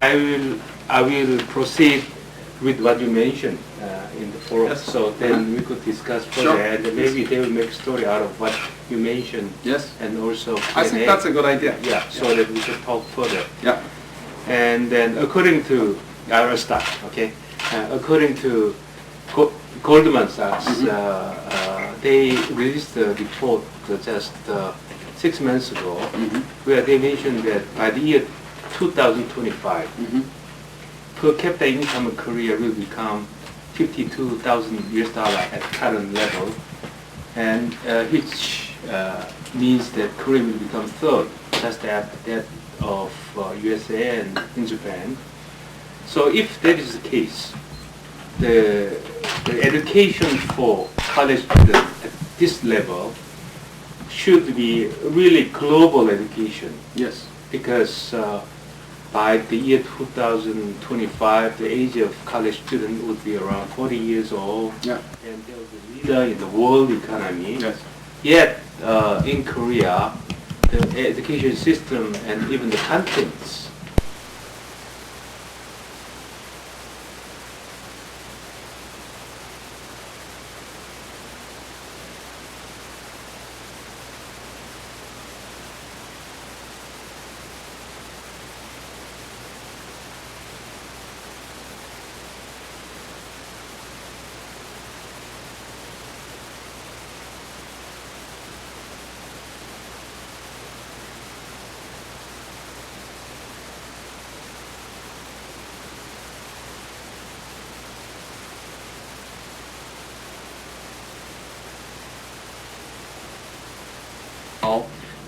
I will proceed with what you mentioned in the forum. Yes. So then we could discuss further, Sure. and maybe they will make a story out of what you mentioned. Yes. And also I think that's a good idea. Yeah, so that we could talk further. Yeah. And then according to, I will start, okay? According to Goldman Sachs, they released a report just 6 months ago, where they mentioned that by the year 2025, per capita income in Korea will become 52,000 US dollar at current level, and which means that Korea will become third, just after that of USA and in Japan. So if that is the case, the education for college students at this level should be really global education. Yes. Because by the year 2025, the age of college student would be around 40 years old, Yeah. and they'll be leader in the world economy. Yes. Yet in Korea, the education system and even the contents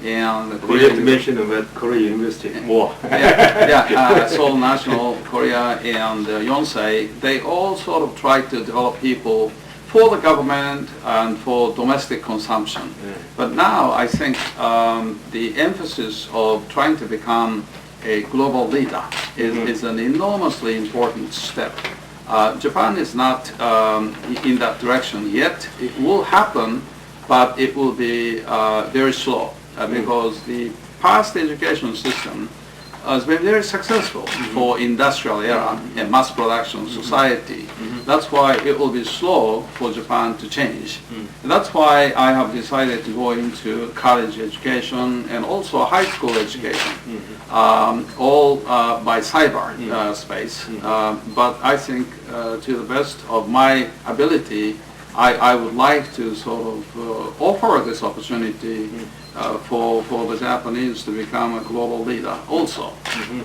And the we have to mention about Korea University more. Seoul National, Korea, and Yoon-Dae, they all sort of try to develop people for the government and for domestic consumption. But now I think the emphasis of trying to become a global leader is an enormously important step. Japan is not in that direction yet. It will happen, but it will be very slow. Because the past education system has been very successful for industrial era and mass production society. That's why it will be slow for Japan to change. And that's why I have decided to go into college education and also high school education, all by cyber space. But I think to the best of my ability, I would like to sort of offer this opportunity for the Japanese to become a global leader also.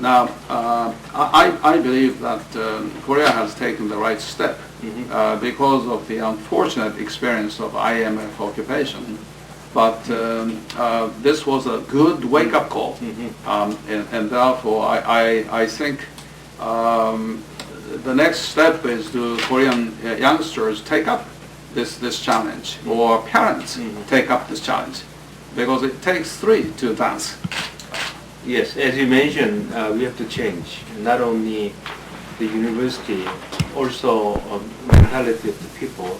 Now, I believe that Korea has taken the right step because of the unfortunate experience of IMF occupation. But this was a good wake-up call, and therefore I think the next step is to Korean youngsters take up this challenge, or parents take up this challenge, because it takes three to advance. Yes, as you mentioned, we have to change not only the university, also mentality of the people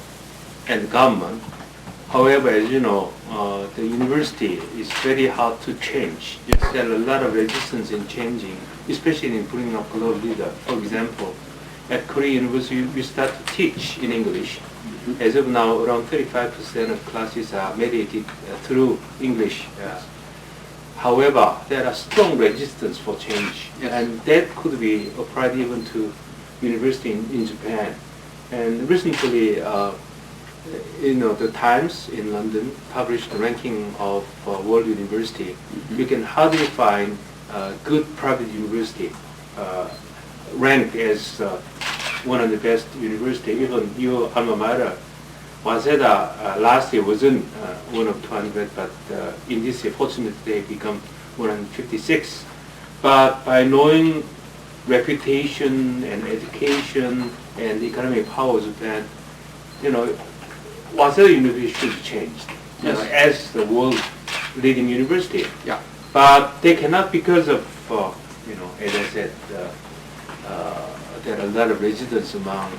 and the government. However, as you know, the university is very hard to change. There are a lot of resistance in changing, especially in bringing up global leader. For example, at Korea University, we start to teach in English. As of now, around 35% of classes are mediated through English. However, there are strong resistance for change, and that could be applied even to university in Japan. And recently, the Times in London published a ranking of world university. You can hardly find a good private university ranked as one of the best university. Even your alma mater, Waseda, last year wasn't one of 200, but in this year, fortunately, they become 156. But by knowing reputation and education and economic power of Japan, Waseda University should be changed as the world leading university. Yeah. But they cannot, because of as I said, there are a lot of resistance among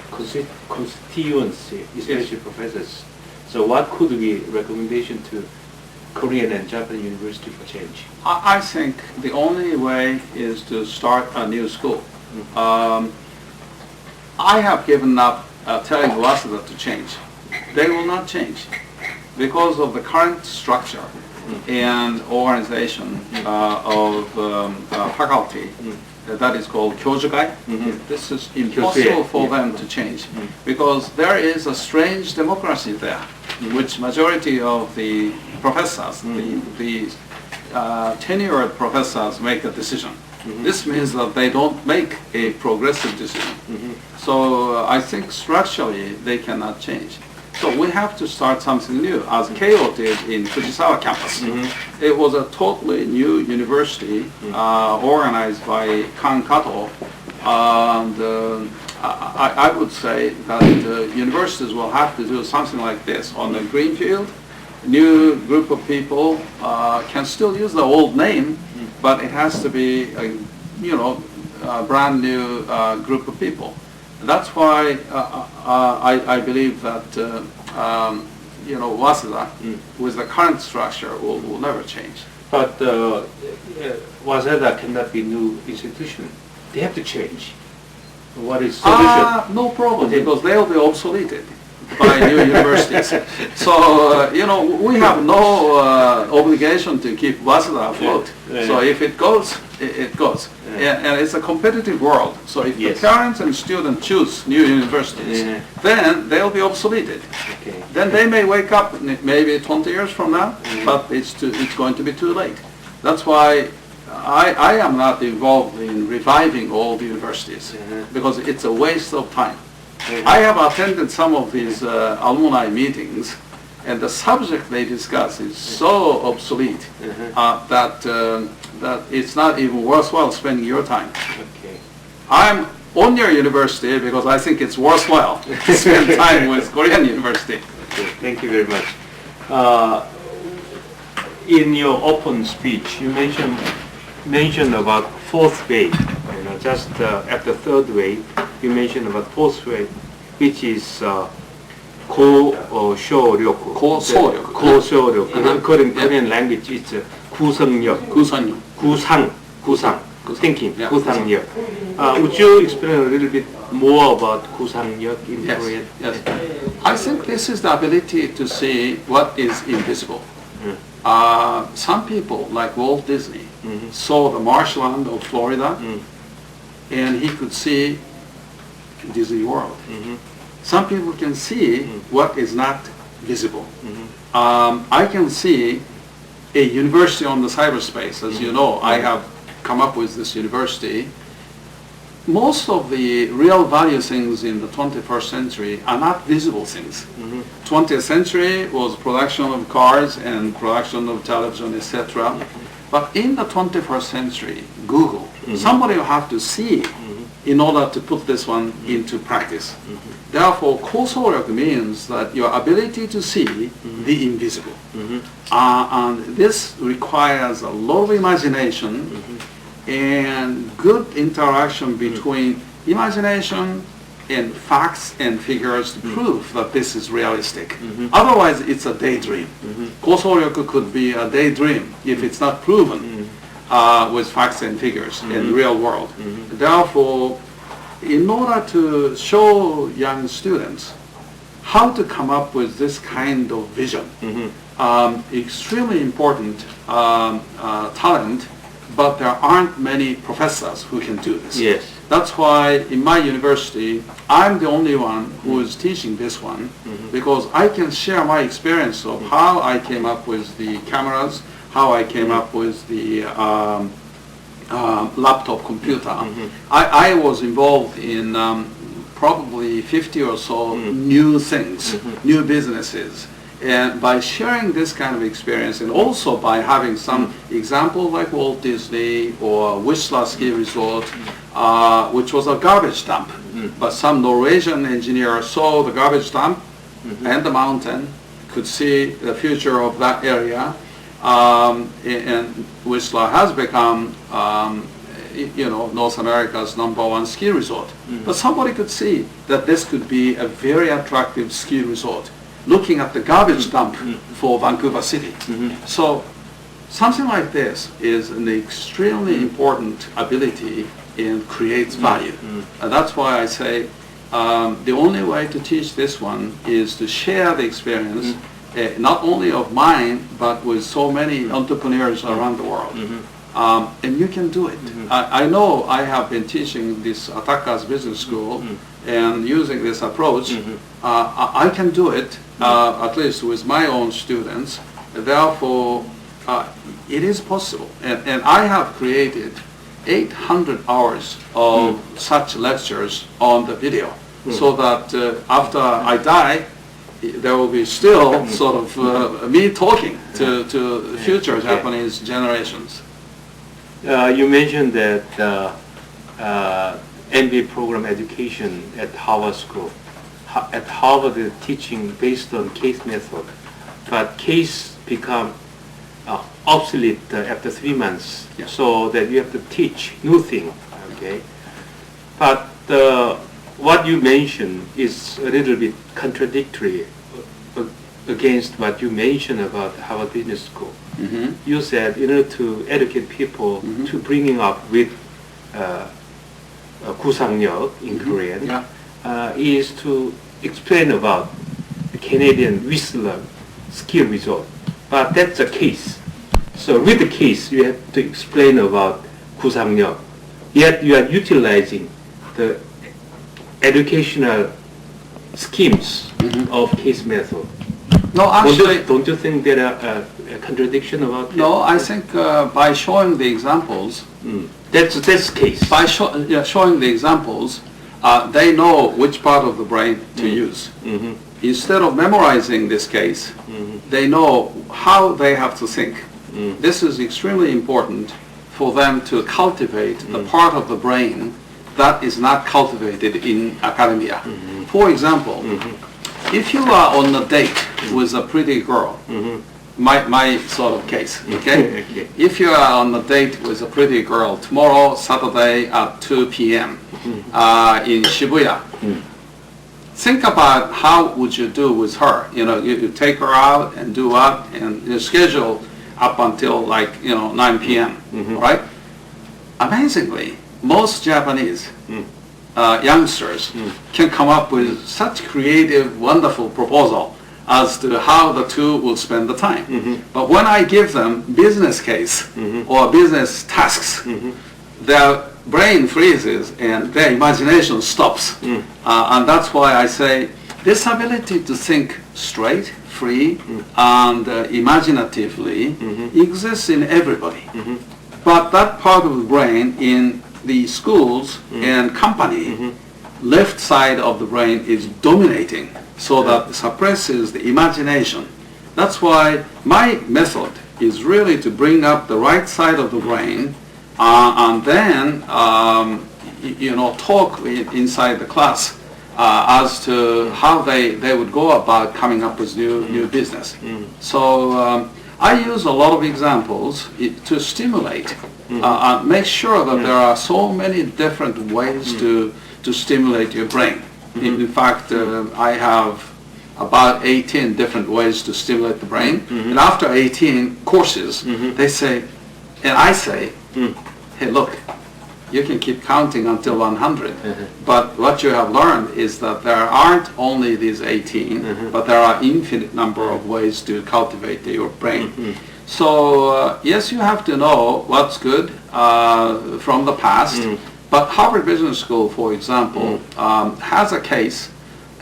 constituency, especially professors. So what could be recommendation to Korean and Japanese university for change? I think the only way is to start a new school. I have given up telling Waseda to change. They will not change because of the current structure and organization of faculty. That is called kyojugai. This is impossible for them to change because there is a strange democracy there, which majority of the professors, the tenured professors make a decision. This means that they don't make a progressive decision. So I think structurally they cannot change. So we have to start something new, as Keio did in Fujisawa campus. It was a totally new university organized by Kan Kato. And I would say that universities will have to do something like this on the greenfield. New group of people can still use the old name, but it has to be a brand new group of people. That's why I believe that Waseda, with the current structure, will never change. But Waseda cannot be new institution. They have to change. What is solution? No problem, because they'll be obsoleted by new universities. So, we have no obligation to keep Waseda afloat. So if it goes, it goes. And it's a competitive world. So if the parents and students choose new universities, then they'll be obsoleted. Then they may wake up maybe 20 years from now, but it's going to be too late. That's why I am not involved in reviving all the universities, because it's a waste of time. I have attended some of these alumni meetings, and the subject they discuss is so obsolete that it's not even worthwhile spending your time. I'm on your university because I think it's worthwhile to spend time with Korean university. Thank you very much. In your open speech, you mentioned about fourth wave. Just after third wave, you mentioned about fourth wave, which is 고쇼력. 고쇼력. According to Korean language, it's 구성력. 구상. Thinking. 구상력. Would you explain a little bit more about 구상력 in Korean? Yes. I think this is the ability to see what is invisible. Some people, like Walt Disney, saw the marshland of Florida, and he could see Disney World. Some people can see what is not visible. I can see a university on the cyberspace. As you know, I have come up with this university. Most of the real value things in the 21st century are not visible things. 20th century was production of cars and production of television, etc. But in the 21st century, Google, somebody will have to see in order to put this one into practice. Therefore, 고소력 means that your ability to see the invisible. And this requires a lot of imagination and good interaction between imagination and facts and figures to prove that this is realistic. Otherwise, it's a daydream. 고소력 could be a daydream if it's not proven with facts and figures in the real world. Therefore, in order to show young students how to come up with this kind of vision, extremely important talent, but there aren't many professors who can do this. Yes. That's why in my university, I'm the only one who is teaching this one, because I can share my experience of how I came up with the cameras, how I came up with the laptop computer. I was involved in probably 50 or so new things, new businesses. And by sharing this kind of experience, and also by having some example like Walt Disney or Whistler Ski Resort, which was a garbage dump. But some Norwegian engineer saw the garbage dump and the mountain, could see the future of that area, and Whistler has become North America's #1 ski resort. But somebody could see that this could be a very attractive ski resort. looking at the garbage dump for Vancouver City. So something like this is an extremely important ability and creates value. And that's why I say the only way to teach this one is to share the experience, not only of mine, but with so many entrepreneurs around the world. And you can do it. I know I have been teaching this Ataka's business school and using this approach. I can do it, at least with my own students. Therefore, it is possible. And I have created 800 hours of such lectures on the video, so that after I die, there will be still sort of me talking to future Japanese generations. You mentioned that MBA program education at Harvard School. At Harvard, they're teaching based on case method, but case become obsolete after 3 months, so that you have to teach new thing. Okay, but what you mentioned is a little bit contradictory against what you mentioned about Harvard Business School. You said in order to educate people to bringing up with 구상력 in Korean is to explain about the Canadian Whistler skill result. But that's the case. So with the case, you have to explain about 구상력. Yet you are utilizing the educational schemes of case method. No, actually, don't you think there are a contradiction about that? No, I think by showing the examples, that's the case. by showing the examples, they know which part of the brain to use. Instead of memorizing this case, they know how they have to think. This is extremely important for them to cultivate the part of the brain that is not cultivated in academia. For example, if you are on a date with a pretty girl, my sort of case, okay? If you are on a date with a pretty girl tomorrow, Saturday at 2 p.m. In Shibuya, think about how would you do with her. You take her out and do what, and you schedule up until 9 p.m., right? Amazingly, most Japanese youngsters can come up with such creative, wonderful proposal as to how the two will spend the time. But when I give them business case or business tasks, their brain freezes and their imagination stops. And that's why I say this ability to think straight, free, and imaginatively exists in everybody. But that part of the brain in the schools and company, left side of the brain is dominating, so that suppresses the imagination. That's why my method is really to bring up the right side of the brain and then talk inside the class as to how they would go about coming up with new business. So I use a lot of examples to stimulate and make sure that there are so many different ways to stimulate your brain. In fact, I have about 18 different ways to stimulate the brain. And after 18 courses, they say, and I say, hey, look, you can keep counting until 100. But what you have learned is that there aren't only these 18, but there are infinite number of ways to cultivate your brain. So yes, you have to know what's good from the past. But Harvard Business School, for example, has a case,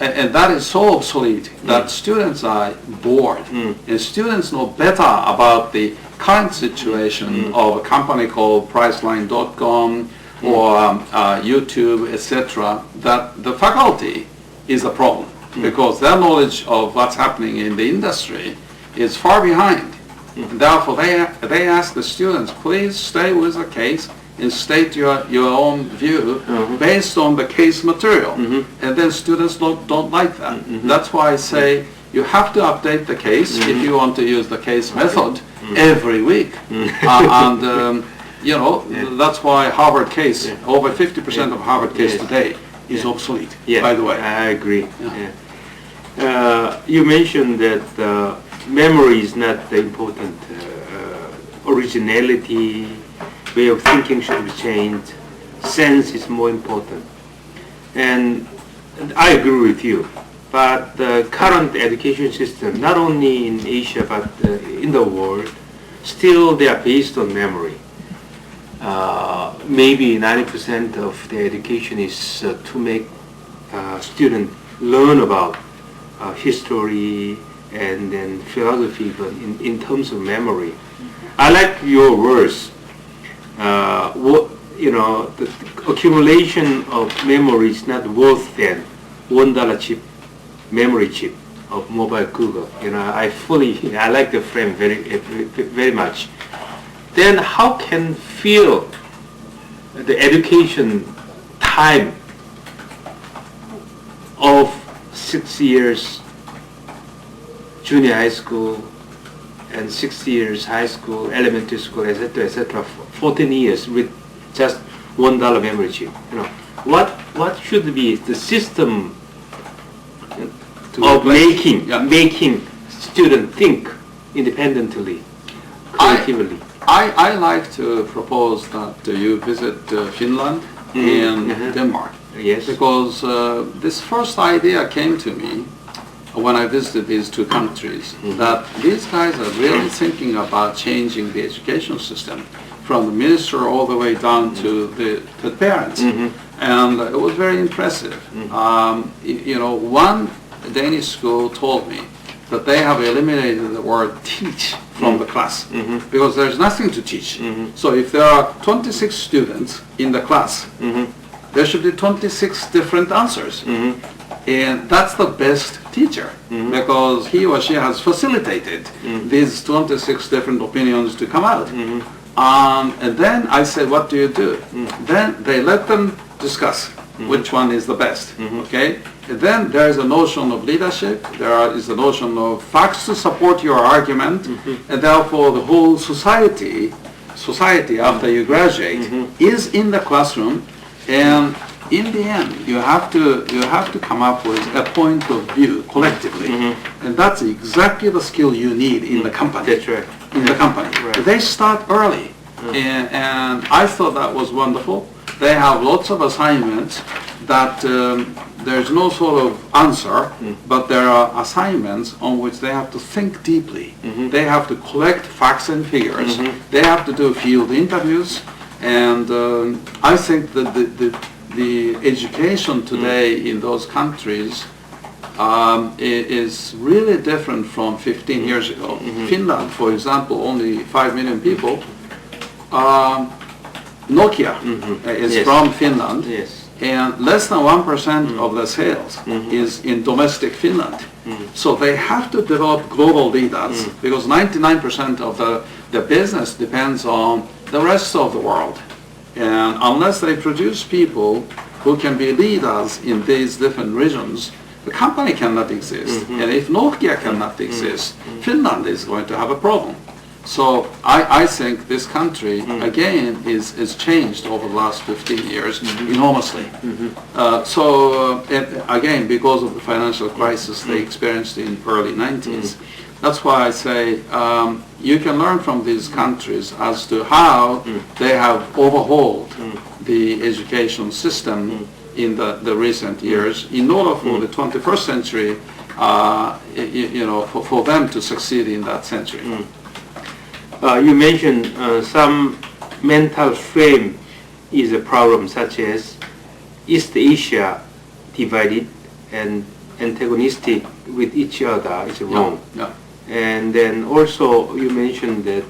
and that is so obsolete that students are bored. And students know better about the current situation of a company called Priceline.com or YouTube, etc., that the faculty is a problem because their knowledge of what's happening in the industry is far behind. Therefore, they ask the students, please stay with the case and state your own view based on the case material. And then students don't like that. That's why I say you have to update the case if you want to use the case method every week. That's why Harvard case, over 50% of Harvard case today is obsolete, by the way. I agree. You mentioned that memory is not the important. Originality, way of thinking should be changed. Sense is more important. And I agree with you. But the current education system, not only in Asia but in the world, still they are based on memory. Maybe 90% of the education is to make students learn about history and then philosophy, but in terms of memory. I like your words. The accumulation of memory is not worth than $1 chip, memory chip of mobile Google. I like the frame very much. Then how can feel the education time of 6 years junior high school and 6 years high school, elementary school, etc., 14 years with just $1 memory chip. What should be the system of making students think independently, creatively? I like to propose that you visit Finland and Denmark. Yes. Because this first idea came to me when I visited these two countries, that these guys are really thinking about changing the education system from the minister all the way down to the parents. And it was very impressive. One Danish school told me that they have eliminated the word teach from the class because there's nothing to teach. So if there are 26 students in the class, there should be 26 different answers. And that's the best teacher because he or she has facilitated these 26 different opinions to come out. And then I said, what do you do? Then they let them discuss which one is the best. Okay? And then there is a notion of leadership, there is a notion of facts to support your argument, and therefore the whole society after you graduate is in the classroom, and in the end you have to come up with a point of view collectively, and that's exactly the skill you need in the company. That's right. In the company, right. They start early, and I thought that was wonderful. They have lots of assignments that there's no sort of answer, but there are assignments on which they have to think deeply. They have to collect facts and figures. They have to do field interviews, and I think that the education today in those countries is really different from 15 years ago. Finland, for example, only 5 million people. Nokia is from Finland, and less than 1% of the sales is in domestic Finland. So they have to develop global leaders because 99% of the business depends on the rest of the world. And unless they produce people who can be leaders in these different regions, the company cannot exist. And if Nokia cannot exist, Finland is going to have a problem. So I think this country, again, is changed over the last 15 years enormously. Again, because of the financial crisis they experienced in early 90s, that's why I say you can learn from these countries as to how they have overhauled the education system in the recent years in order for the 21st century, for them to succeed in that century. You mentioned some mental frame is a problem, such as East Asia divided and antagonistic with each other is wrong. And then also you mentioned that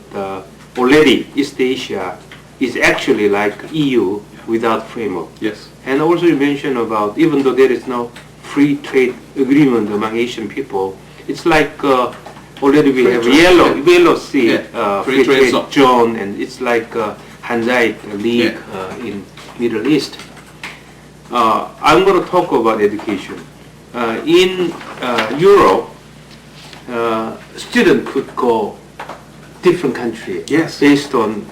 already East Asia is actually like EU without framework. Yes. And also you mentioned about even though there is no free trade agreement among Asian people, it's like already we have yellow sea free trade zone, and it's like Hanzai League in Middle East. I'm going to talk about education. In Europe, student could go different country based on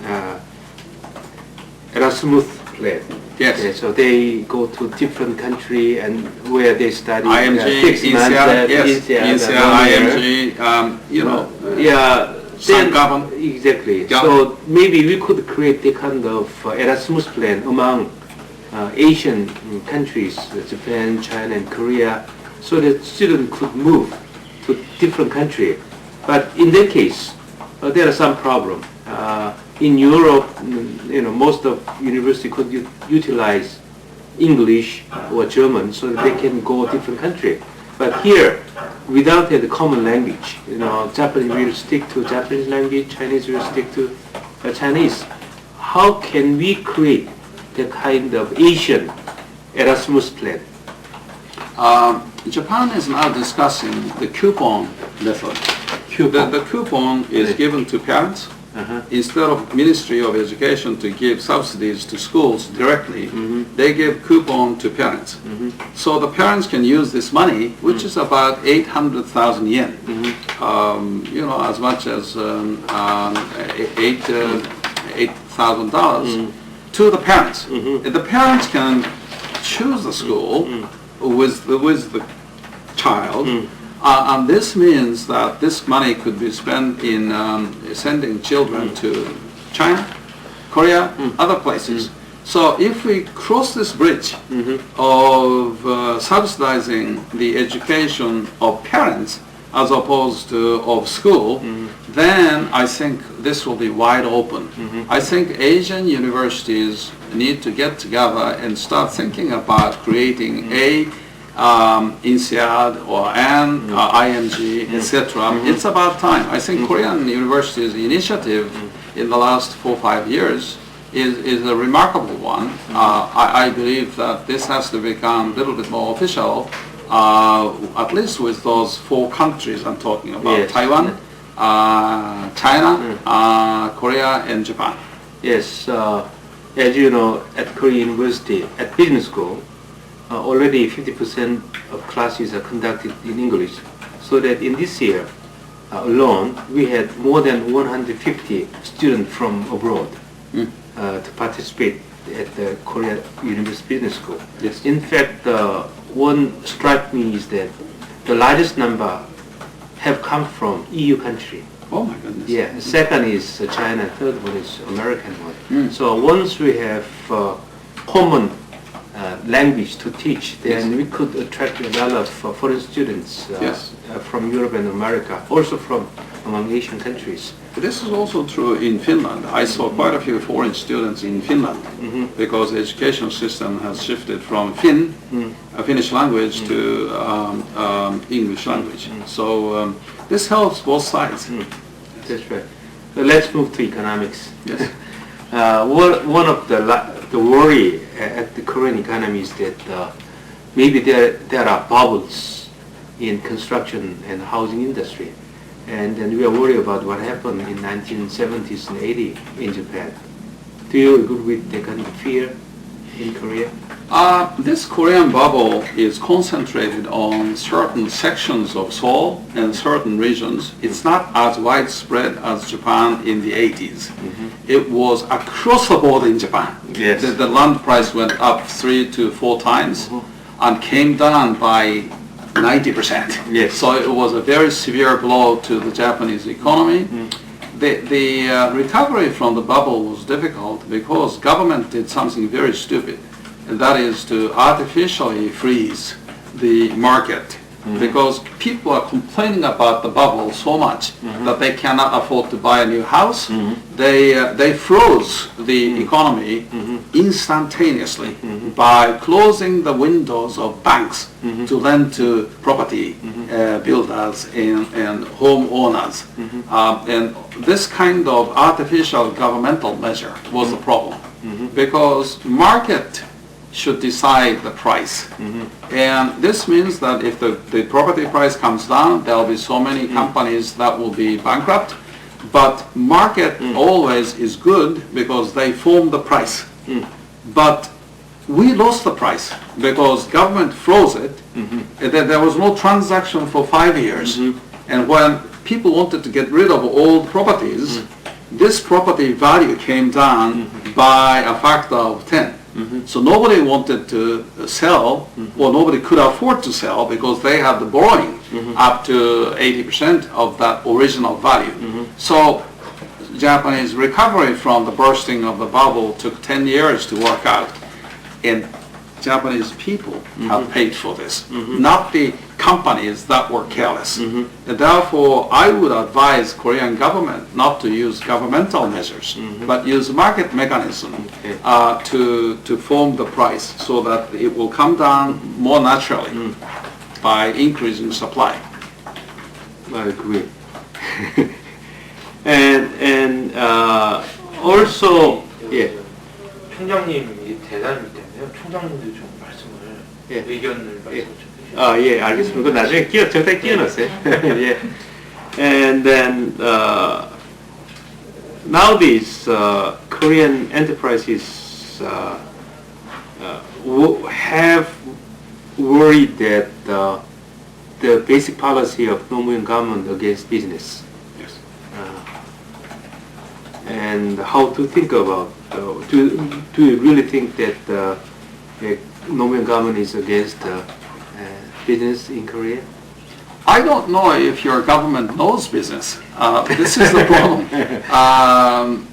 Erasmus plan. Yes. Yeah, so they go to different country and where they study. IMG, 6 months, INSEAD, yes, INSEAD, INSEAD, 1 year. IMG, you know. Yeah. Some government. Exactly. Yeah. So maybe we could create the kind of Erasmus plan among Asian countries, Japan, China, and Korea, so that students could move to different country. But in that case, there are some problem. In Europe, most of university could utilize English or German so that they can go different country. But here, without the common language, Japanese will stick to Japanese language, Chinese will stick to Chinese. How can we create the kind of Asian Erasmus plan? Japan is now discussing the coupon method. The coupon is given to parents. Instead of Ministry of Education to give subsidies to schools directly, they give coupon to parents. So the parents can use this money, which is about 800,000 yen, as much as $8,000 to the parents. The parents can choose the school with the child. And this means that this money could be spent in sending children to China, Korea, other places. So if we cross this bridge of subsidizing the education of parents as opposed to of school, then I think this will be wide open. I think Asian universities need to get together and start thinking about creating INSEAD or IMG, etc. It's about time. I think Korean universities' initiative in the last 4 or 5 years is a remarkable one. I believe that this has to become a little bit more official, at least with those 4 countries I'm talking about, yes. Taiwan, China, Korea, and Japan. Yes, as you know, at Korean University, at business school, already 50% of classes are conducted in English, so that in this year alone, we had more than 150 students from abroad to participate at the Korea University Business School. Yes. In fact, one struck me is that the largest number have come from EU country. Oh my goodness. Yeah, second is China, third one is American one. So once we have common language to teach, then we could attract a lot of foreign students from Europe and America, also from among Asian countries. This is also true in Finland. I saw quite a few foreign students in Finland because the education system has shifted from Finnish language to English language. So this helps both sides. That's right. So let's move to economics. Yes. One of the worry at the Korean economy is that maybe there are bubbles in construction and housing industry, and then we are worried about what happened in 1970s and 80s in Japan. Do you agree with the kind of fear in Korea? This Korean bubble is concentrated on certain sections of Seoul and certain regions. It's not as widespread as Japan in the 80s. It was across the board in Japan. Yes. The land price went up 3 to 4 times and came down by 90%. Yes. So it was a very severe blow to the Japanese economy. The recovery from the bubble was difficult because government did something very stupid, and that is to artificially freeze the market because people are complaining about the bubble so much that they cannot afford to buy a new house. They froze the economy instantaneously by closing the windows of banks to lend to property builders and homeowners. And this kind of artificial governmental measure was the problem because market should decide the price. And this means that if the property price comes down, there will be so many companies that will be bankrupt. But market always is good because they form the price. But we lost the price because government froze it. There was no transaction for 5 years. And when people wanted to get rid of old properties, this property value came down by a factor of 10. So nobody wanted to sell, or nobody could afford to sell because they had the borrowing up to 80% of that original value. So Japanese recovery from the bursting of the bubble took 10 years to work out, and Japanese people have paid for this, not the companies that were careless. And therefore, I would advise Korean government not to use governmental measures, but use market mechanism to form the price so that it will come down more naturally by increasing supply. I agree. and also, yeah. 총장님이 대단히 때문에요. 총장님도 좀 말씀을 예. 의견을 말씀 좀 해주세요. 예, 알겠습니다. 그거 나중에 적당히 끼워넣으세요. 예. And then nowadays Korean enterprises have worried that the basic policy of Nomu현 government against business. Yes. And how to think about, do you really think that the Nomu현 government is against business in Korea? I don't know if your government knows business. This is the problem.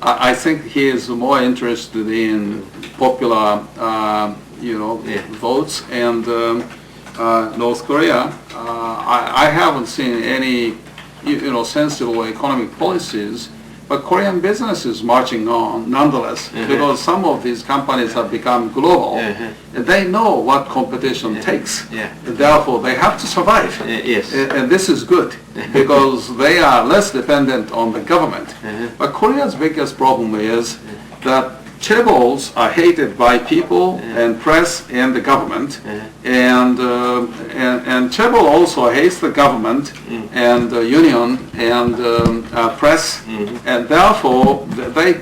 I think he is more interested in popular, votes. And North Korea, I haven't seen any, sensible economic policies. But Korean business is marching on nonetheless, because some of these companies have become global, and they know what competition takes. Therefore, they have to survive. Yes. And this is good, because they are less dependent on the government. But Korea's biggest problem is that chaebols are hated by people and press and the government, and chaebol also hates the government and the union and press, and therefore they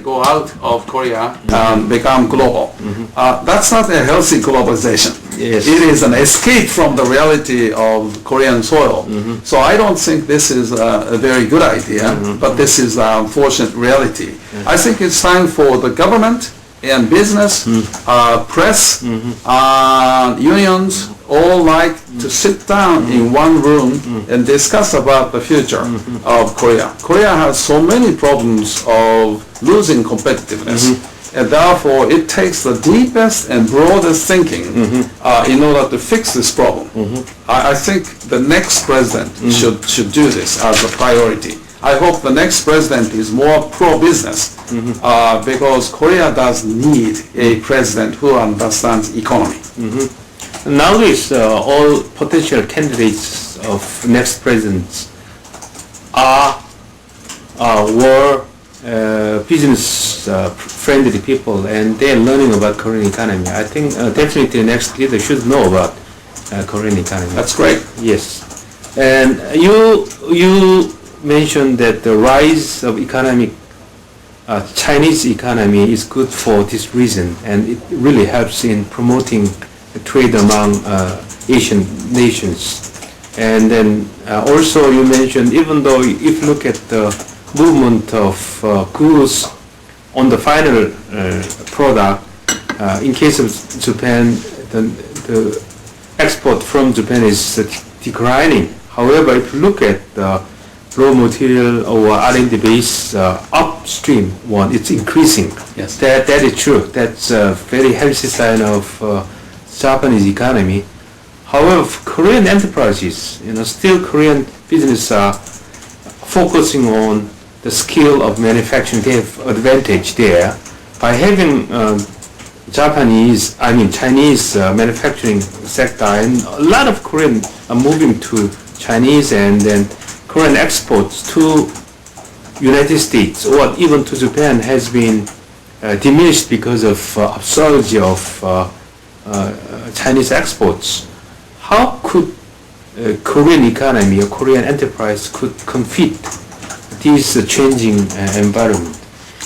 go out of Korea and become global. That's not a healthy globalization. Yes. It is an escape from the reality of Korean soil. So I don't think this is a very good idea, but this is the unfortunate reality. I think it's time for the government and business, press, unions, all like to sit down in one room and discuss about the future of Korea. Korea has so many problems of losing competitiveness. And therefore, it takes the deepest and broadest thinking in order to fix this problem. I think the next president should do this as a priority. I hope the next president is more pro-business, because Korea does need a president who understands economy. Nowadays, all potential candidates of next presidents were business-friendly people, and they're learning about Korean economy. I think definitely the next leader should know about Korean economy. That's great. Yes, and you mentioned that the rise of Chinese economy is good for this reason, and it really helps in promoting the trade among Asian nations. And then also you mentioned, even though if you look at the movement of goods on the final product, in case of Japan, the export from Japan is declining. However, if you look at the raw material or R&D base upstream one, it's increasing. Yes. That is true. That's a very healthy sign of Japanese economy. However, Korean enterprises, still Korean business are focusing on the skill of manufacturing. They have advantage there. By having Chinese manufacturing sector, and a lot of Korean are moving to Chinese, and then Korean exports to United States or even to Japan has been diminished because of surge of Chinese exports. How could Korean economy or Korean enterprise could compete this changing environment?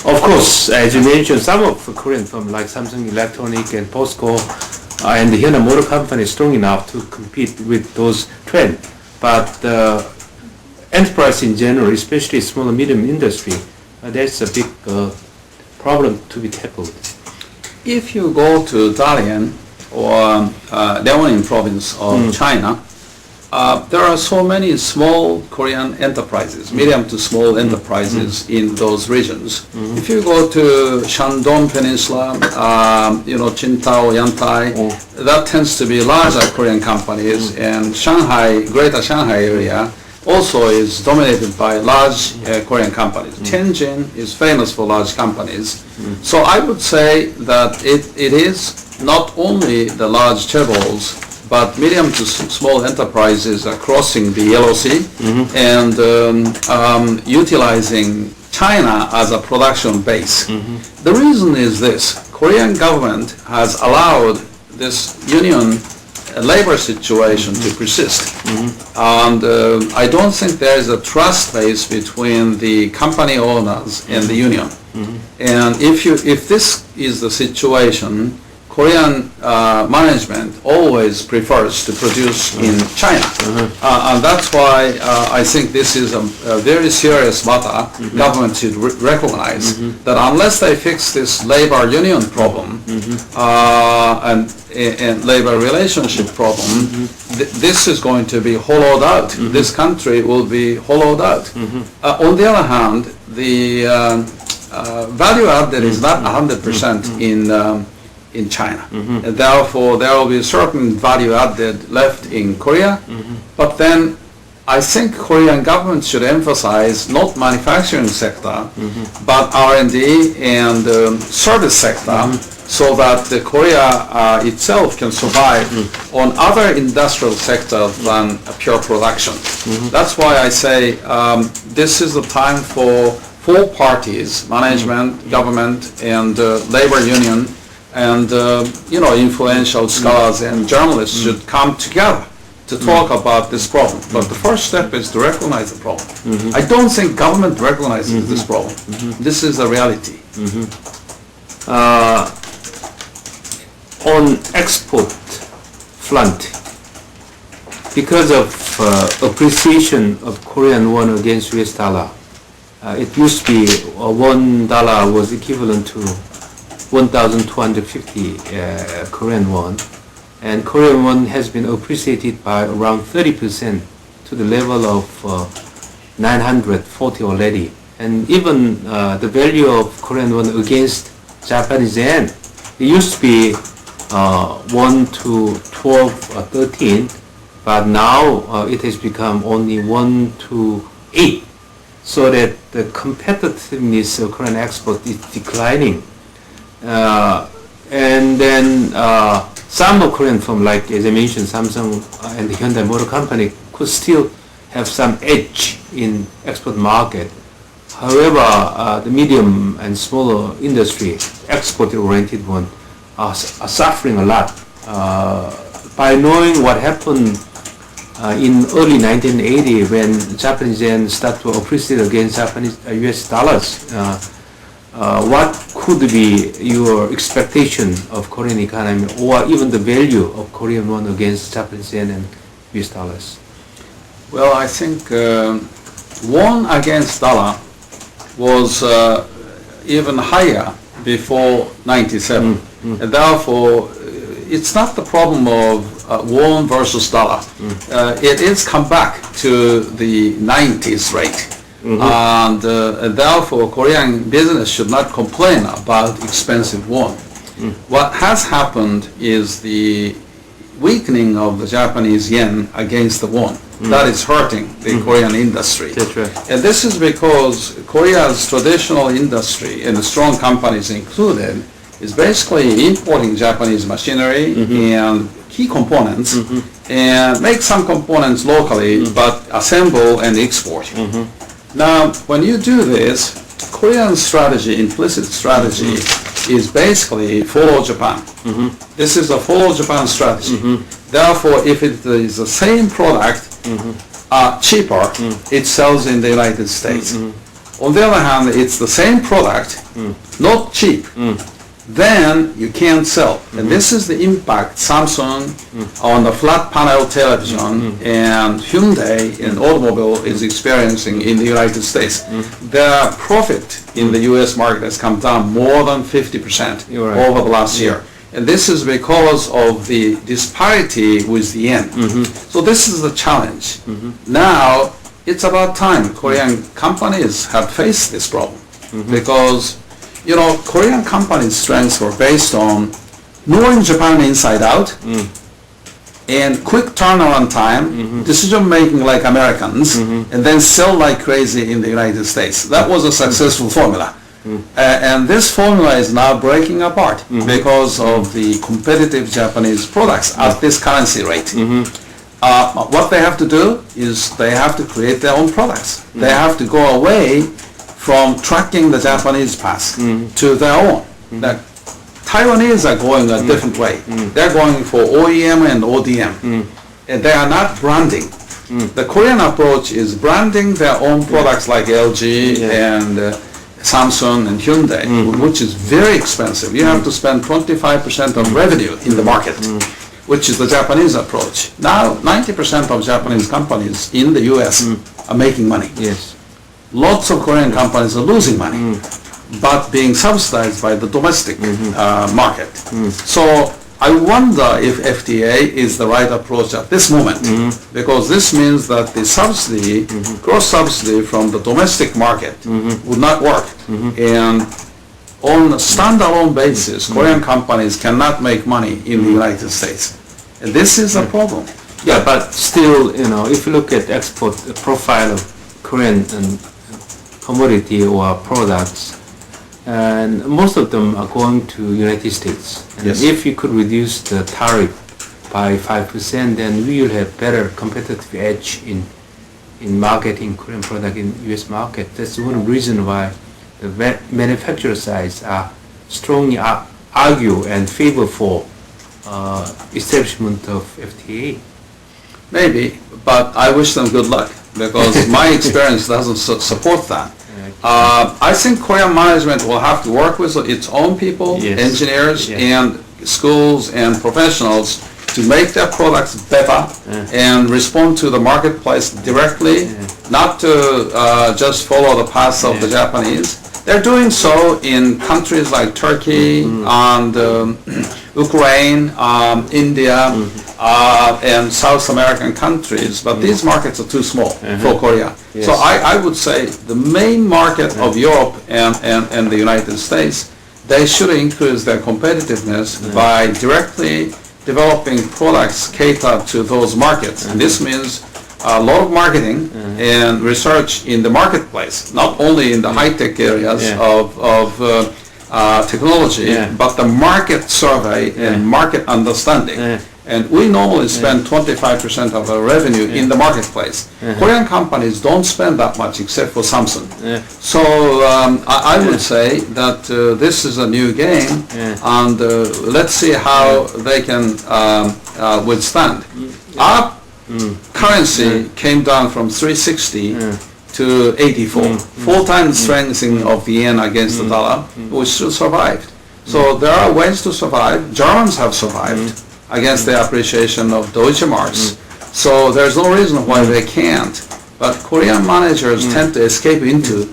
Of course, as you mentioned, some of the Korean firms like Samsung Electronic and POSCO and the Hyundai Motor Company is strong enough to compete with those trends. But enterprise in general, especially small and medium industry, that's a big problem to be tackled. if you go to Dalian or Liaoning province of China, there are so many small Korean enterprises, medium to small enterprises in those regions. If you go to Shandong Peninsula, Qingdao, Yantai, that tends to be larger Korean companies, and Shanghai, Greater Shanghai area, also is dominated by large Korean companies. Tianjin is famous for large companies. So I would say that it is not only the large chaebols, but medium to small enterprises are crossing the Yellow Sea and utilizing China as a production base. The reason is this: Korean government has allowed this union labor situation to persist. And I don't think there is a trust base between the company owners and the union. And if this is the situation, Korean management always prefers to produce in China. And that's why I think this is a very serious matter. Government should recognize that unless they fix this labor union problem and labor relationship problem, this is going to be hollowed out. This country will be hollowed out. On the other hand, the value added is not 100% in China. And therefore, there will be certain value added left in Korea. But then I think Korean government should emphasize not manufacturing sector, but R&D and service sector, so that the Korea itself can survive on other industrial sectors than pure production. That's why I say this is the time for four parties: management, government, and labor union, and influential scholars and journalists should come together to talk about this problem. But the first step is to recognize the problem. I don't think government recognizes this problem. This is a reality. On export front, because of appreciation of Korean won against US dollar, it used to be $1 was equivalent to 1,250 Korean won, and Korean won has been appreciated by around 30% to the level of 940 already. And even the value of Korean won against Japanese yen, it used to be 1 to 12 or 13, but now it has become only 1 to 8, so that the competitiveness of Korean export is declining. And then some of Korean firms, like as I mentioned, Samsung and the Hyundai Motor Company, could still have some edge in export market. However, the medium and smaller industry, export-oriented one, are suffering a lot. By knowing what happened in early 1980 when Japanese yen started to appreciate against US dollars, what could be your expectation of Korean economy, or even the value of Korean won against Japanese yen and US dollars? Well, I think won against dollar was even higher before 97. And therefore, it's not the problem of won versus dollar. It is come back to the 90s rate. And therefore, Korean business should not complain about expensive won. What has happened is the weakening of the Japanese yen against the won. That is hurting the Korean industry. That's right. And this is because Korea's traditional industry, and the strong companies included, is basically importing Japanese machinery and key components and make some components locally, but assemble and export. Now, when you do this, Korean strategy, implicit strategy, is basically follow Japan. This is a follow Japan strategy. Therefore, if it is the same product, cheaper, it sells in the United States. On the other hand, it's the same product, not cheap, then you can't sell. And this is the impact Samsung on the flat panel television and Hyundai in automobile is experiencing in the United States. Their profit in the US market has come down more than 50% You're right. over the last year. And this is because of the disparity with the yen. So this is the challenge. Now, it's about time Korean companies have faced this problem because Korean companies' strengths were based on knowing Japan inside out and quick turnaround time, decision making like Americans, and then sell like crazy in the United States. That was a successful formula. And this formula is now breaking apart because of the competitive Japanese products at this currency rate. What they have to do is they have to create their own products. They have to go away from tracking the Japanese path to their own. The Taiwanese are going a different way. They're going for OEM and ODM. And they are not branding. The Korean approach is branding their own products like LG and Samsung and Hyundai, which is very expensive. You have to spend 25% of revenue in the market, which is the Japanese approach. Now, 90% of Japanese companies in the US are making money. Yes. Lots of Korean companies are losing money, but being subsidized by the domestic market. So I wonder if FTA is the right approach at this moment, because this means that the subsidy, gross subsidy from the domestic market would not work. And on a standalone basis, Korean companies cannot make money in the United States. And this is a problem. Yeah, but still, if you look at export profile of Korean commodity or products, and most of them are going to United States. And Yes. if you could reduce the tariff by 5%, then we will have better competitive edge in marketing Korean product in US market. That's one reason why the manufacturer sides are strongly argue and favor for establishment of FTA. Maybe, but I wish them good luck because my experience doesn't support that. I think Korean management will have to work with its own people, Yes. engineers, Yes. and schools and professionals to make their products better and respond to the marketplace directly, not to just follow the path of the Japanese. They're doing so in countries like Turkey and Ukraine, India, and South American countries, but these markets are too small for Korea. Yes. So I would say the main market of Europe and the United States, they should increase their competitiveness by directly developing products catered to those markets. And this means a lot of marketing and research in the marketplace, not only in the high-tech areas of technology, but the market survey and market understanding. And we normally spend 25% of our revenue in the marketplace. Korean companies don't spend that much except for Samsung. So I would say that this is a new game, and let's see how they can withstand. Our currency came down from 360 to 84, 4 times strengthening of the yen against the dollar, which still survived. So there are ways to survive. Germans have survived against the appreciation of Deutsche Marks. So there's no reason why they can't. But Korean managers tend to escape into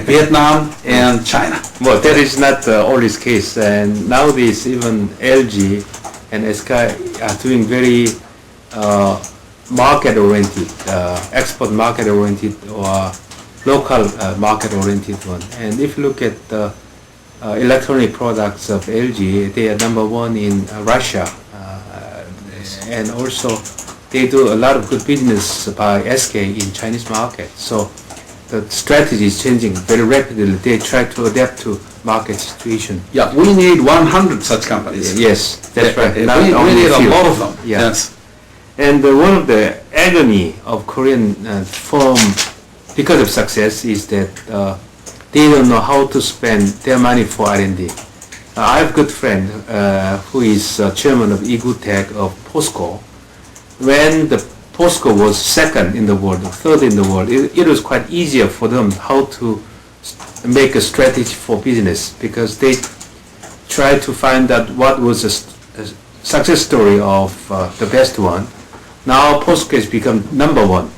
Vietnam and China. Well, that is not always case, and nowadays even LG and SK are doing very market-oriented, export market-oriented or local market-oriented one. And if you look at the electronic products of LG, they are number one in Russia, and also they do a lot of good business by SK in Chinese market. So the strategy is changing very rapidly. They try to adapt to market situation. Yeah, we need 100 such companies. Yes, that's right. We need a lot of them. Yeah. Yes. And one of the agony of Korean firm because of success is that they don't know how to spend their money for R&D. I have a good friend who is chairman of Igutech of POSCO. When the POSCO was second in the world, third in the world, it was quite easier for them how to make a strategy for business because they try to find out what was a success story of the best one. Now postgrad has become number one.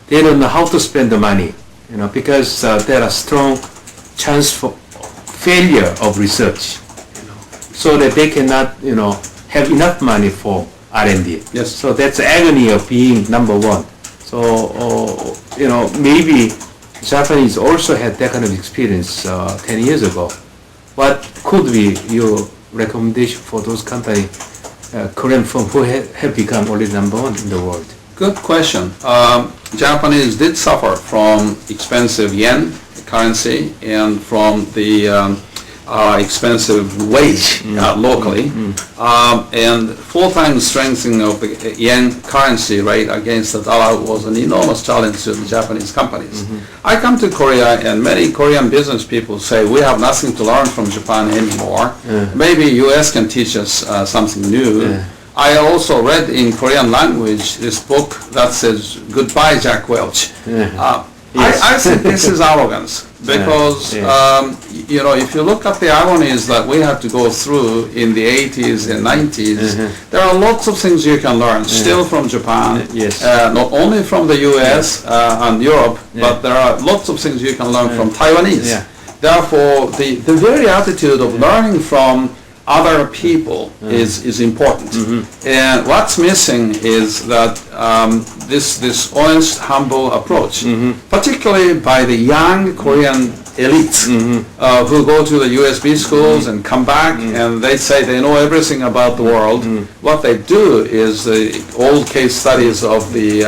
They don't know how to spend the money, because there are strong chance for failure of research, so that they cannot, have enough money for R&D. Yes. So that's the agony of being number one. So, maybe Japanese also had that kind of experience 10 years ago. What could be your recommendation for those companies, Korean firms who have become already number one in the world? Good question. Japanese did suffer from expensive yen currency and from the expensive wage locally, and full-time strengthening of the yen currency rate against the dollar was an enormous challenge to the Japanese companies. I come to Korea and many Korean business people say we have nothing to learn from Japan anymore. Maybe US can teach us something new. I also read in Korean language this book that says Goodbye Jack Welch. I think this is arrogance because if you look at the ironies that we had to go through in the 80s and 90s, there are lots of things you can learn still from Japan, not only from the US and Europe, but there are lots of things you can learn from Taiwanese. Therefore, the very attitude of learning from other people is important. And what's missing is that this honest, humble approach, particularly by the young Korean elites who go to the USB schools and come back and they say they know everything about the world. What they do is the old case studies of the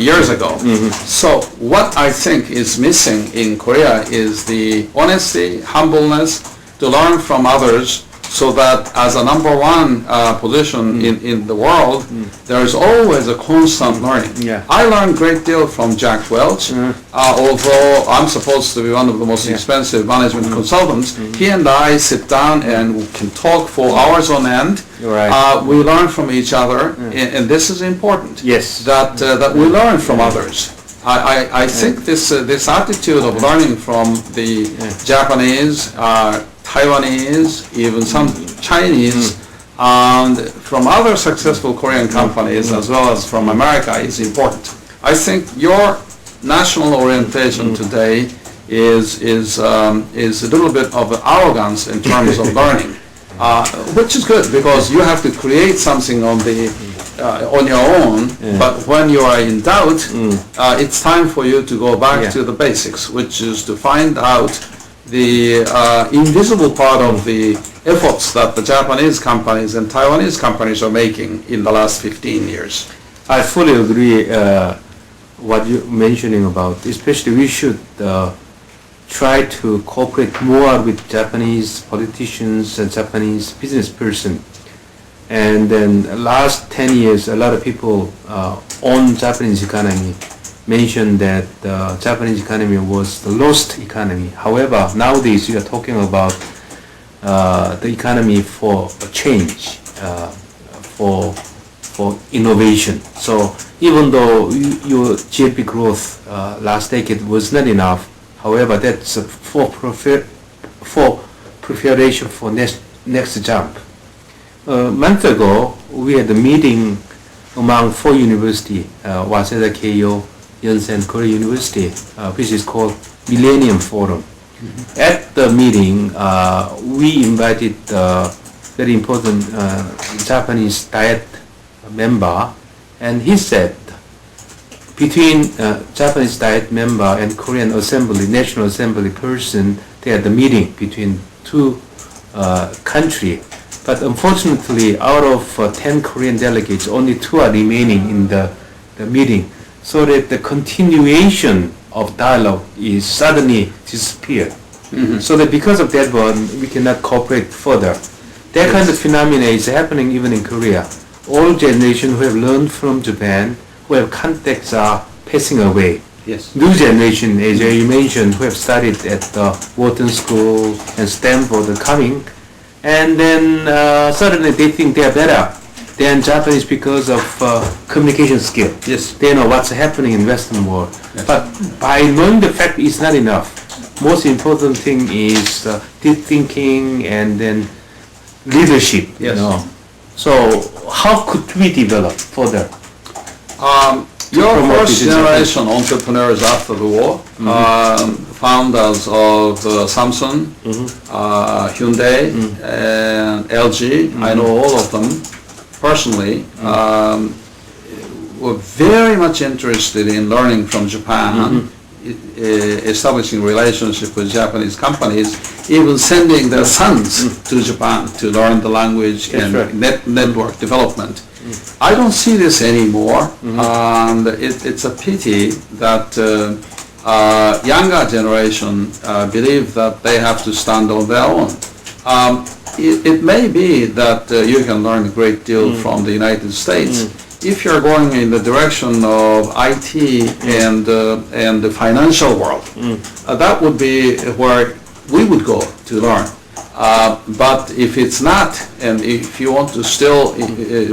years ago. So what I think is missing in Korea is the honesty, humbleness to learn from others, so that as a number one position in the world, there is always a constant learning. I learned a great deal from Jack Welch, although I'm supposed to be one of the most expensive management consultants. He and I sit down and we can talk for hours on end. We learn from each other, and this is important. That we learn from others. I think this attitude of learning from the Japanese, Taiwanese, even some Chinese, and from other successful Korean companies as well as from America is important. I think your national orientation today is a little bit of arrogance in terms of learning, which is good because you have to create something on your own. But when you are in doubt, it's time for you to go back to the basics, which is to find out the invisible part of the efforts that the Japanese companies and Taiwanese companies are making in the last 15 years. I fully agree what you're mentioning about, especially we should try to cooperate more with Japanese politicians and Japanese business person. And then last 10 years, a lot of people on Japanese economy mentioned that the Japanese economy was the lost economy. However, nowadays we are talking about the economy for a change, for innovation. So even though your GDP growth last decade was not enough, however, that's for preparation for next jump. A month ago, we had a meeting among 4 universities, Waseda Keio, Yonsei Korea University, which is called Millennium Forum. At the meeting, we invited very important Japanese Diet member, and he said between Japanese Diet member and Korean Assembly, National Assembly person, they had the meeting between two countries. But unfortunately, out of 10 Korean delegates, only 2 are remaining in the meeting, so that the continuation of dialogue is suddenly disappeared. So that because of that one, we cannot cooperate further. That kind of phenomena is happening even in Korea. Old generation who have learned from Japan, who have contacts are passing away. New generation, as you mentioned, who have studied at the Wharton School and Stanford are coming, and then suddenly they think they are better than Japanese because of communication skill. They know what's happening in Western world. But by knowing the fact is not enough. Most important thing is deep thinking and then leadership, you Yes. know. So how could we develop further? Your promote first this generation entrepreneurs after the war, founders of Samsung, Hyundai, and LG, I know all of them personally, were very much interested in learning from Japan, establishing relationship with Japanese companies, even sending their sons to Japan to learn the language and right. network development. I don't see this anymore, and it's a pity that younger generation believe that they have to stand on their own. It may be that you can learn a great deal from the United States. If you're going in the direction of IT and the financial world, that would be where we would go to learn. But if it's not, and if you want to still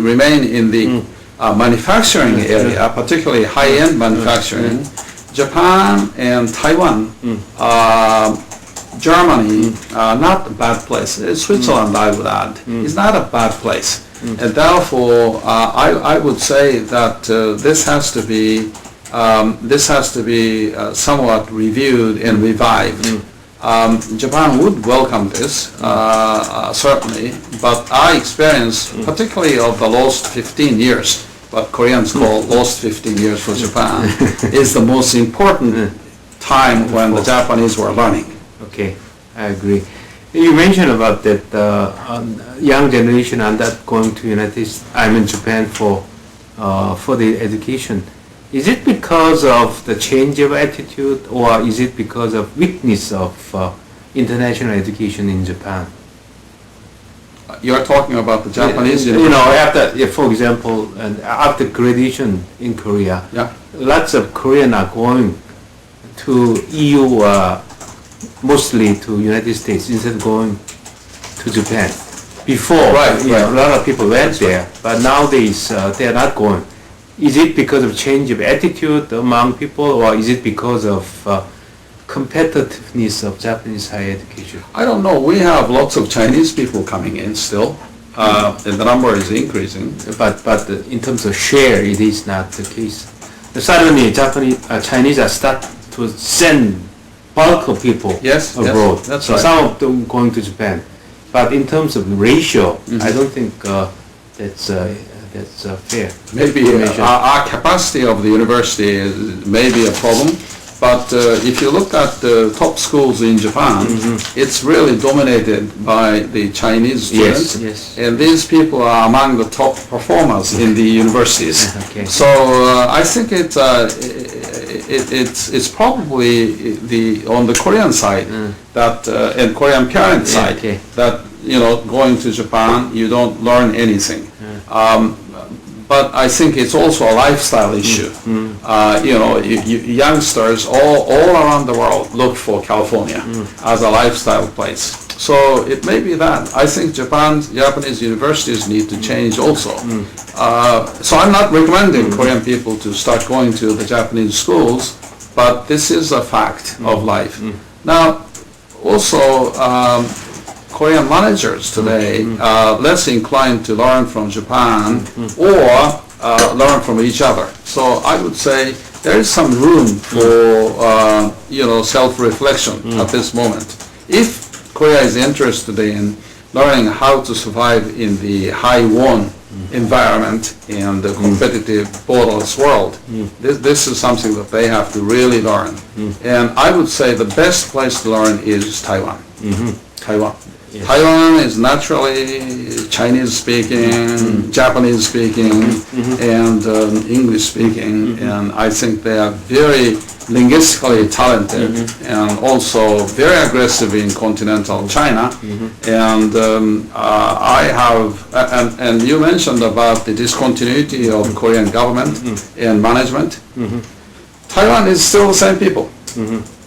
remain in the manufacturing area, particularly high-end manufacturing, Japan and Taiwan, Germany, not a bad place. Switzerland, I would add, is not a bad place. And therefore, I would say that this has to be somewhat reviewed and revived. Japan would welcome this, certainly, but our experience, particularly of the last 15 years, what Koreans call lost 15 years for Japan, is the most important time when the Japanese were learning. Okay, I agree. You mentioned about that young generation are not going to Japan for the education. Is it because of the change of attitude, or is it because of weakness of international education in Japan? You're talking about the Japanese you know, for example, after graduation in Korea, lots of Koreans are going to EU, mostly to United States, instead of going to Japan. Before, a lot of people went there, but nowadays they are not going. Is it because of change of attitude among people, or is it because of competitiveness of Japanese higher education? I don't know. We have lots of Chinese people coming in still, and the number is increasing. But in terms of share, it is not the case. Suddenly, Chinese are start to send bulk of people abroad. That's so right. Some of them going to Japan, but in terms of ratio, I don't think that's fair. Maybe our capacity of the university may be a problem, but if you look at the top schools in Japan, it's really dominated by the Chinese students, and these people are among the top performers in the universities. So I think it's probably on the Korean side that and Korean parent side that going to Japan you don't learn anything. But I think it's also a lifestyle issue. Youngsters all around the world look for California as a lifestyle place. So it may be that. I think Japanese universities need to change also. So I'm not recommending Korean people to start going to the Japanese schools, but this is a fact of life. Now, also, Korean managers today are less inclined to learn from Japan or learn from each other. So I would say there is some room for self-reflection at this moment. If Korea is interested in learning how to survive in the high-won environment and the competitive borderless world, this is something that they have to really learn. And I would say the best place to learn is Taiwan. Taiwan. Yes. Taiwan is naturally Chinese-speaking, Japanese-speaking, and English-speaking, and I think they are very linguistically talented and also very aggressive in continental China. And and you mentioned about the discontinuity of Korean government and management. Taiwan is still the same people.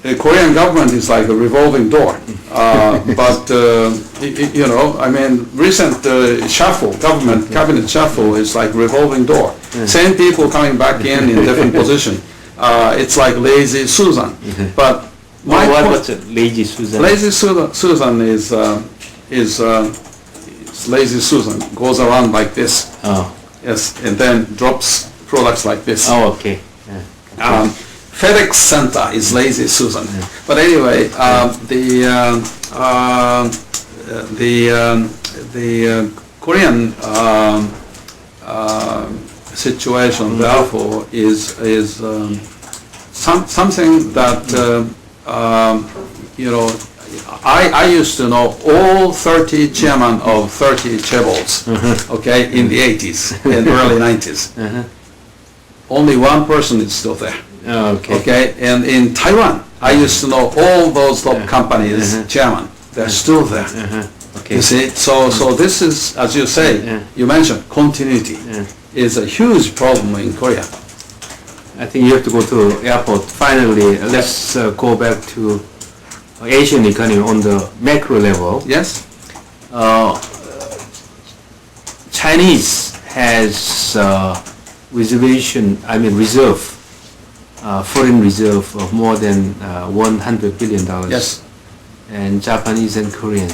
The Korean government is like a revolving door, but recent cabinet shuffle is like revolving door. Same people coming back in different position. It's like lazy Susan. But what's it? Lazy Susan? Lazy Susan is Lazy Susan, goes around like this. Oh. Yes, and then drops products like this. Oh, okay. Yeah. FedEx Center is Lazy Susan. Yeah. But anyway, the Korean situation, therefore, is something that I used to know all 30 chairmen of 30 chaebols, okay, in the 80s and early 90s. Only one person is still there. Okay. Okay, and in Taiwan, I used to know all those top companies chairman. They're still there. Okay. You see, so this is, as you say, you mentioned continuity is a huge problem in Korea. I think you have to go to airport. Finally, let's go back to Asian economy on the macro level. Yes. Chinese has foreign reserve of more than $100 billion. Yes. And Japanese and Korean.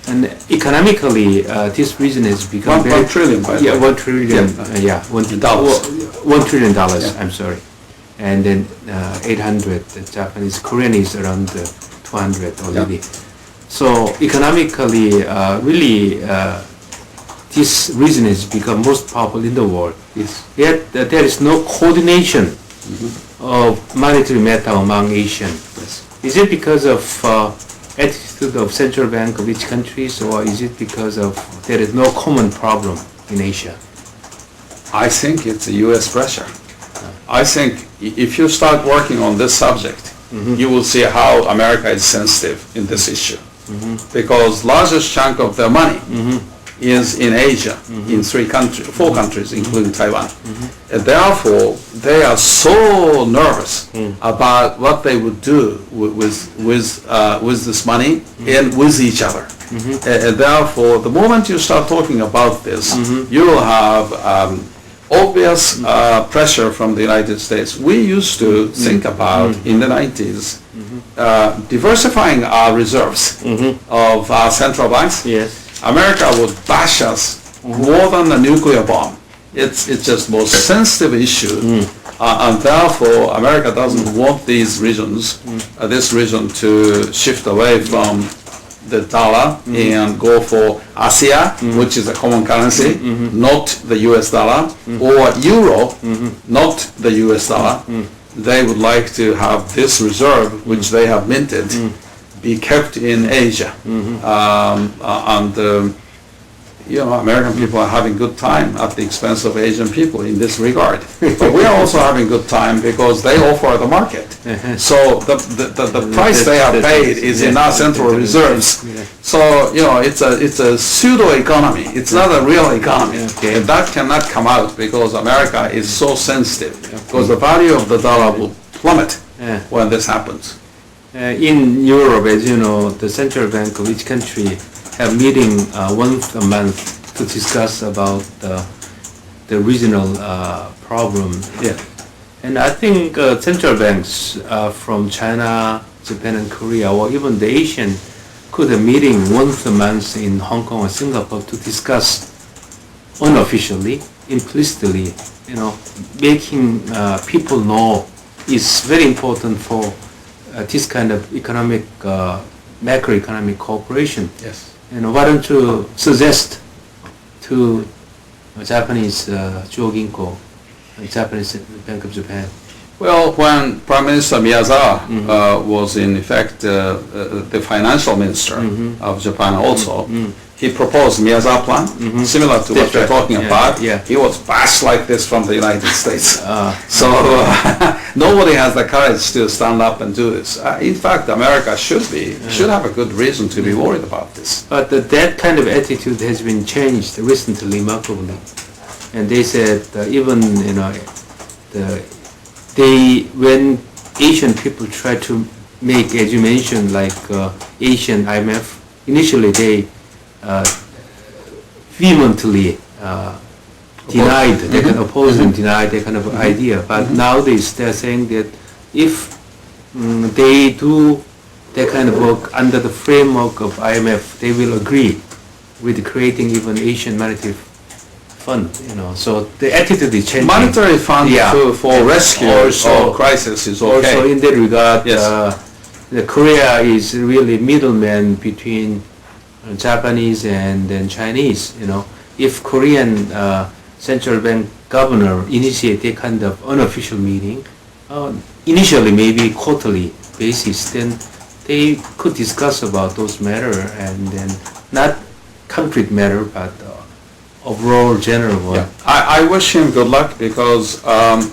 And economically, this region has become $1 trillion, by the way. $1 trillion. $1 trillion. I'm sorry. And then 800 Japanese. Korean is around 200 already. So economically, really, this region has become most powerful in the world. Yes. Yet there is no coordination of monetary matter among Asian. Yes. Is it because of attitude of central bank of each countries, or is it because of there is no common problem in Asia? I think it's a U.S. pressure. I think if you start working on this subject, you will see how America is sensitive in this issue. Because largest chunk of their money is in Asia, in four countries, including Taiwan. And therefore, they are so nervous about what they would do with this money and with each other. And therefore, the moment you start talking about this, you will have obvious pressure from the United States. We used to think about, in the 90s, diversifying our reserves of our central banks. Yes. America would bash us more than a nuclear bomb. It's just most sensitive issue, and therefore America doesn't want these regions, this region to shift away from the dollar and go for ASEA, which is a common currency, not the US dollar, or euro, not the US dollar. They would like to have this reserve, which they have minted, be kept in Asia. American people are having good time at the expense of Asian people in this regard. But we are also having good time because they offer the market. So the price they have paid is in our central reserves. So it's a pseudo economy. It's not a real economy, and that cannot come out because America is so sensitive. Because the value of the dollar will plummet when this happens. In Europe, as you know, the central bank of each country have meeting once a month to discuss about the regional problem. Yeah. And I think central banks from China, Japan, and Korea, or even the Asian, could have meeting once a month in Hong Kong or Singapore to discuss unofficially, implicitly, making people know is very important for this kind of economic, macroeconomic cooperation. Yes. Why don't you suggest to Japanese Juoginko, Japanese Bank of Japan? Well, when Prime Minister Miyazawa was in effect the financial minister of Japan also, he proposed Miyazawa plan, similar to what we're talking about. Yeah. He was bashed like this from the United States. So nobody has the courage to stand up and do this. In fact, America should have a good reason to be worried about this. But that kind of attitude has been changed recently, remarkably. And they said even when Asian people try to make, as you mentioned, like Asian IMF, initially they vehemently denied, they can oppose and deny that kind of idea. But nowadays they're saying that if they do that kind of work under the framework of IMF, they will agree with creating even Asian Monetary Fund, so the attitude is changing. Monetary fund Yeah. for rescue Also- or crisis is Also okay. in that regard, Yes. the Korea is really middleman between Japanese and then Chinese. If Korean central bank governor initiate a kind of unofficial meeting, initially maybe quarterly basis, then they could discuss about those matter and then not concrete matter but overall general one. Yeah. I wish him good luck because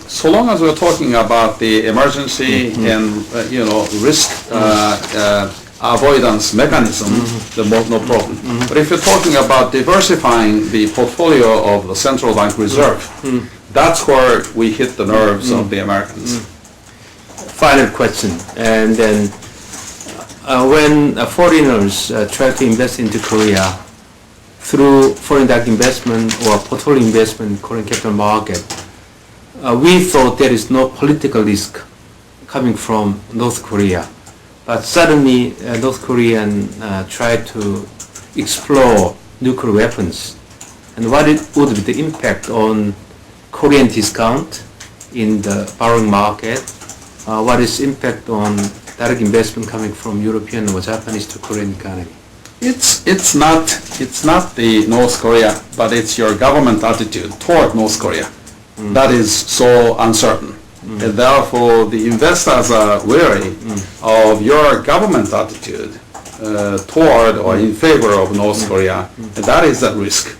so long as we're talking about the emergency and risk avoidance mechanism, no problem. But if you're talking about diversifying the portfolio of the central bank reserve, that's where we hit the nerves of the Americans. Final question, and then when foreigners try to invest into Korea through foreign direct investment or portfolio investment in Korean capital market, we thought there is no political risk coming from North Korea. But suddenly North Korean tried to explore nuclear weapons. And what would be the impact on Korean discount in the borrowing market? What is impact on direct investment coming from European or Japanese to Korean economy? It's not the North Korea, but it's your government attitude toward North Korea that is so uncertain. And therefore, the investors are wary of your government attitude toward or in favor of North Korea, and that is at risk.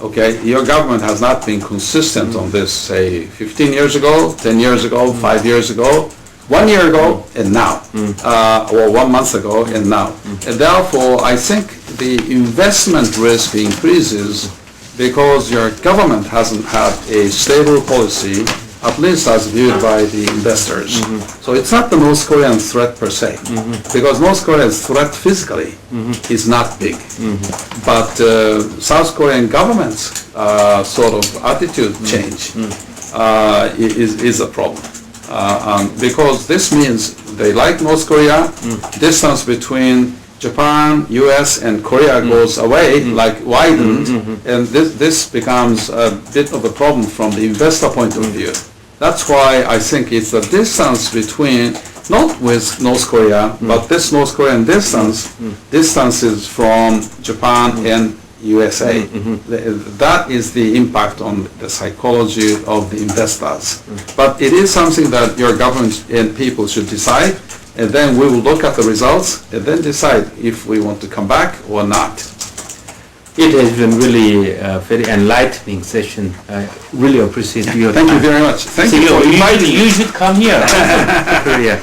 Okay, your government has not been consistent on this, say, 15 years ago, 10 years ago, 5 years ago, 1 year ago, and now, or 1 month ago, and now. And therefore, I think the investment risk increases because your government hasn't had a stable policy, at least as viewed by the investors. So it's not the North Korean threat per se, because North Korea's threat physically is not big. But South Korean government's sort of attitude change is a problem. Because this means they like North Korea, distance between Japan, US, and Korea goes away, like widened, and this becomes a bit of a problem from the investor point of view. That's why I think it's the distance between, not with North Korea, but this North Korean distances from Japan and USA. That is the impact on the psychology of the investors. But it is something that your government and people should decide, and then we will look at the results and then decide if we want to come back or not. It has been really a very enlightening session. I really appreciate your Thank you time. very much. Thank So you for inviting me. you should come here to Korea.